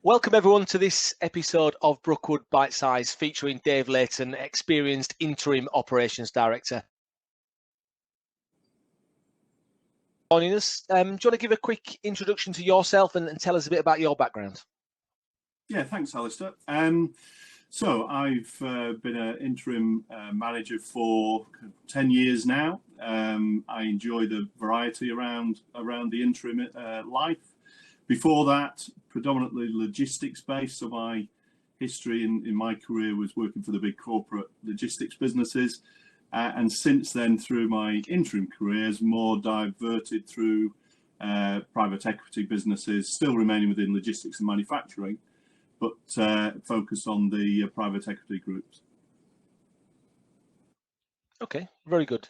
Welcome everyone to this episode of Brookwood Bite Size featuring Dave Leighton, experienced interim operations director. Joining us, do you want to give a quick introduction to yourself and tell us a bit about your background? Yeah, thanks, Alistair. So I've been an interim manager for 10 years now. I enjoy the variety around the interim life. Before that, predominantly logistics based. So my history in my career was working for the big corporate logistics businesses. And since then, through my interim careers, more diverted through private equity businesses, still remaining within logistics and manufacturing, but focus on the private equity groups. Okay, very good.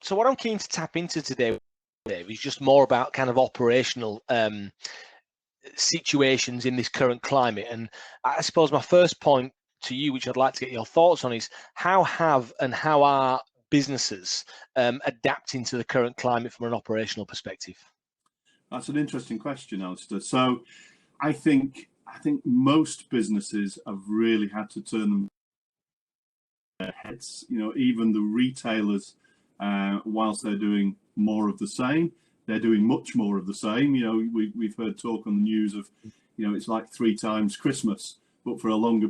So what I'm keen to tap into today, Dave, is just more about kind of operational situations in this current climate. And I suppose my first point to you, which I'd like to get your thoughts on, is how are businesses adapting to the current climate from an operational perspective? That's an interesting question, Alistair. So I think most businesses have really had to turn them their heads. You know, even the retailers, whilst they're doing more of the same, they're doing much more of the same. You know, we've heard talk on the news of, you know, it's like 3 times Christmas, but for a longer,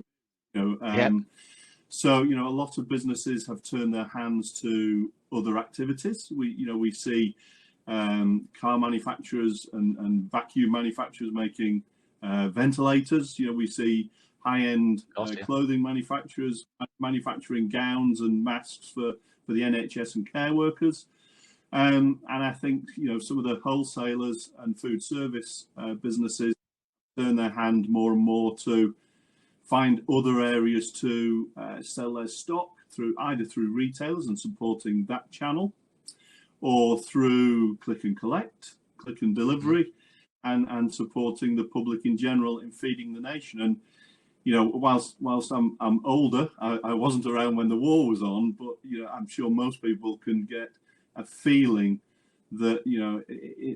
So, you know, a lot of businesses have turned their hands to other activities. We see car manufacturers and vacuum manufacturers making ventilators. You know, we see high-end clothing manufacturers manufacturing gowns and masks for the NHS and care workers. And I think, you know, some of the wholesalers and food service businesses turn their hand more and more to find other areas to sell their stock either through retailers and supporting that channel, or through click and collect, click and delivery, and supporting the public in general in feeding the nation. And you know, whilst I'm older, I wasn't around when the war was on, but you know, I'm sure most people can get a feeling that, you know,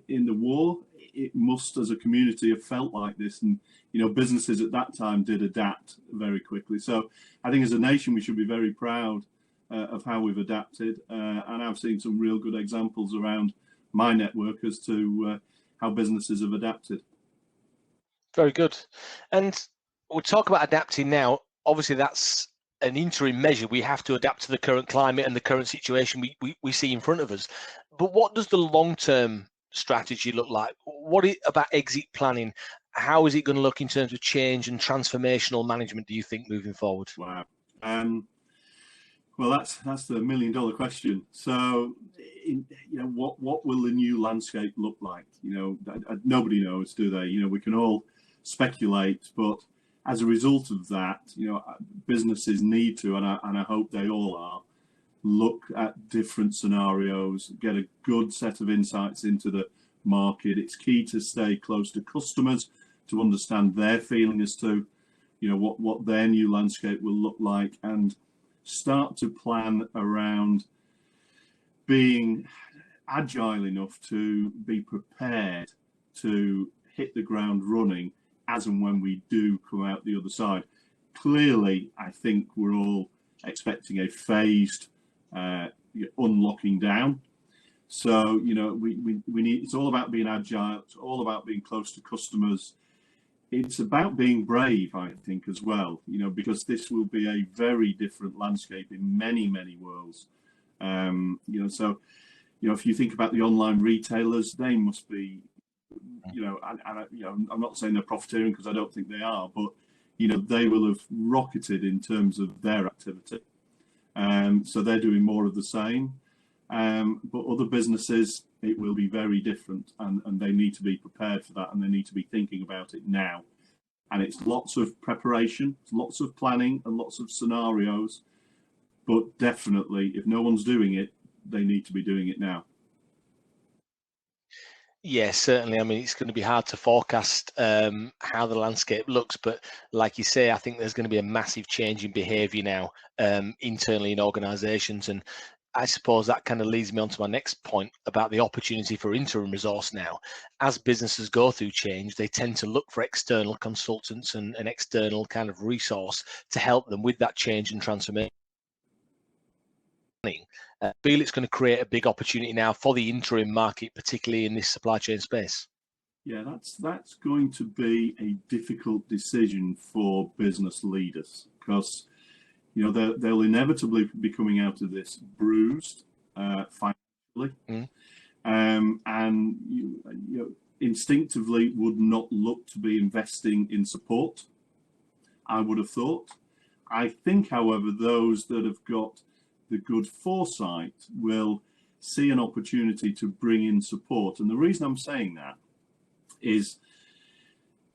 in the war, it must, as a community, have felt like this. And, you know, businesses at that time did adapt very quickly. So I think as a nation, we should be very proud of how we've adapted. And I've seen some real good examples around my network as to how businesses have adapted. Very good. And we'll talk about adapting now. Obviously, that's an interim measure. We have to adapt to the current climate and the current situation we see in front of us. But what does the long-term strategy look like? What about exit planning? How is it going to look in terms of change and transformational management, do you think, moving forward? Wow. Well, that's the $1 million question. So, you know, what will the new landscape look like? You know, nobody knows, do they? You know, we can all speculate, but as a result of that, you know, businesses need to, and I hope they all are, look at different scenarios, get a good set of insights into the market. It's key to stay close to customers to understand their feeling as to, you know, what their new landscape will look like, and start to plan around being agile enough to be prepared to hit the ground running as and when we do come out the other side. Clearly, I think we're all expecting a phased unlocking down. So, you know, we need, it's all about being agile. It's all about being close to customers. It's about being brave, I think, as well, you know, because this will be a very different landscape in many, many worlds. You know, so, you know, if you think about the online retailers, they must be, you know, you know, I'm not saying they're profiteering, because I don't think they are, but, you know, they will have rocketed in terms of their activity. So they're doing more of the same. But other businesses, it will be very different, and they need to be prepared for that, and they need to be thinking about it now. And it's lots of preparation, lots of planning, and lots of scenarios. But definitely, if no one's doing it, they need to be doing it now. Yes, certainly. I mean, it's going to be hard to forecast how the landscape looks, but like you say, I think there's going to be a massive change in behaviour now internally in organisations, and I suppose that kind of leads me on to my next point about the opportunity for interim resource now. As businesses go through change, they tend to look for external consultants and an external kind of resource to help them with that change and transformation. I feel it's going to create a big opportunity now for the interim market, particularly in this supply chain space. Yeah, that's going to be a difficult decision for business leaders, because they'll inevitably be coming out of this bruised financially, and instinctively would not look to be investing in support, I would have thought. I think, however, those that have got the good foresight will see an opportunity to bring in support. And the reason I'm saying that is,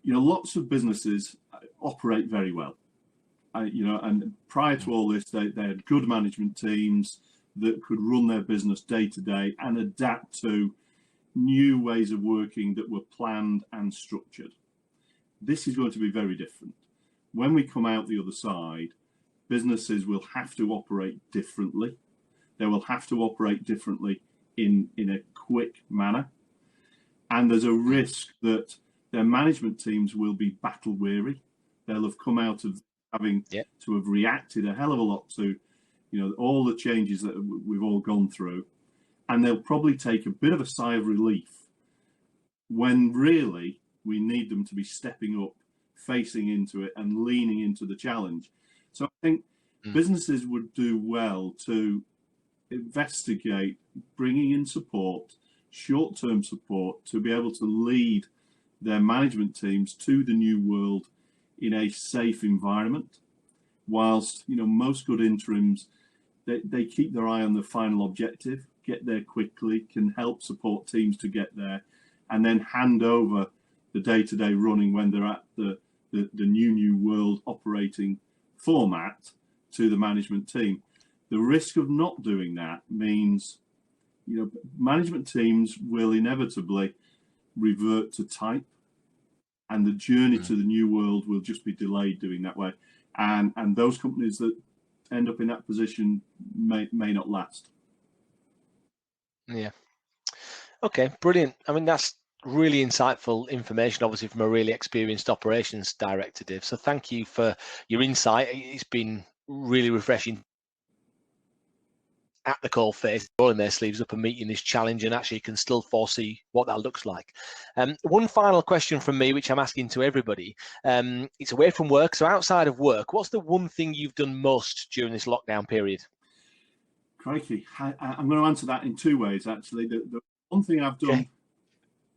lots of businesses operate very well. And prior to all this, they had good management teams that could run their business day to day and adapt to new ways of working that were planned and structured. This is going to be very different. When we come out the other side, businesses will have to operate differently. They will have to operate differently in a quick manner. And there's a risk that their management teams will be battle weary. They'll have come out of having to have reacted a hell of a lot to, all the changes that we've all gone through. And they'll probably take a bit of a sigh of relief when really we need them to be stepping up, facing into it and leaning into the challenge. So I think businesses would do well to investigate bringing in support, short-term support, to be able to lead their management teams to the new world in a safe environment. Whilst most good interims, they keep their eye on the final objective, get there quickly, can help support teams to get there, and then hand over the day-to-day running when they're at the new world operating format to the management team. The risk of not doing that means management teams will inevitably revert to type, and the journey to the new world will just be delayed doing that way. And those companies that end up in that position may not last. Yeah. Okay, brilliant. I mean, that's really insightful information, obviously, from a really experienced operations director, Dave. So thank you for your insight. It's been really refreshing at the coal face, rolling their sleeves up and meeting this challenge, and actually can still foresee what that looks like. One final question from me, which I'm asking to everybody. It's away from work. So outside of work, what's the one thing you've done most during this lockdown period? Crikey, I'm going to answer that in two ways, actually. The one thing I've done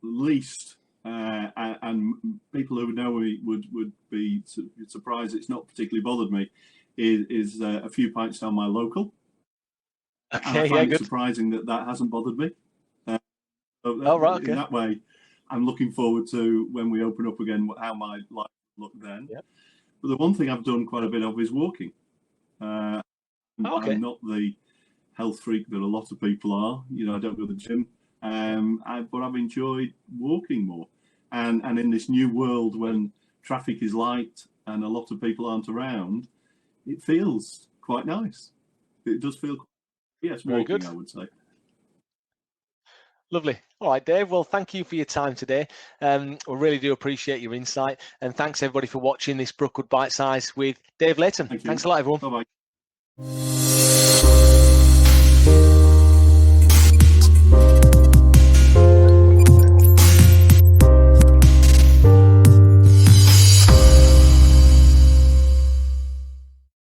least, and people who know me would be surprised it's not particularly bothered me, is a few pints down my local. And I find it surprising that hasn't bothered me. In that way, I'm looking forward to when we open up again, how my life will look then. But the one thing I've done quite a bit of is walking. I'm not the health freak that a lot of people are. I don't go to the gym, but I've enjoyed walking more. And in this new world when traffic is light and a lot of people aren't around, it feels quite nice. It does feel. Yes, very good, I would say. Lovely. All right, Dave. Well, thank you for your time today. We really do appreciate your insight. And thanks, everybody, for watching this Brookwood Bite Size with Dave Leighton. Thanks a lot, everyone. Bye-bye.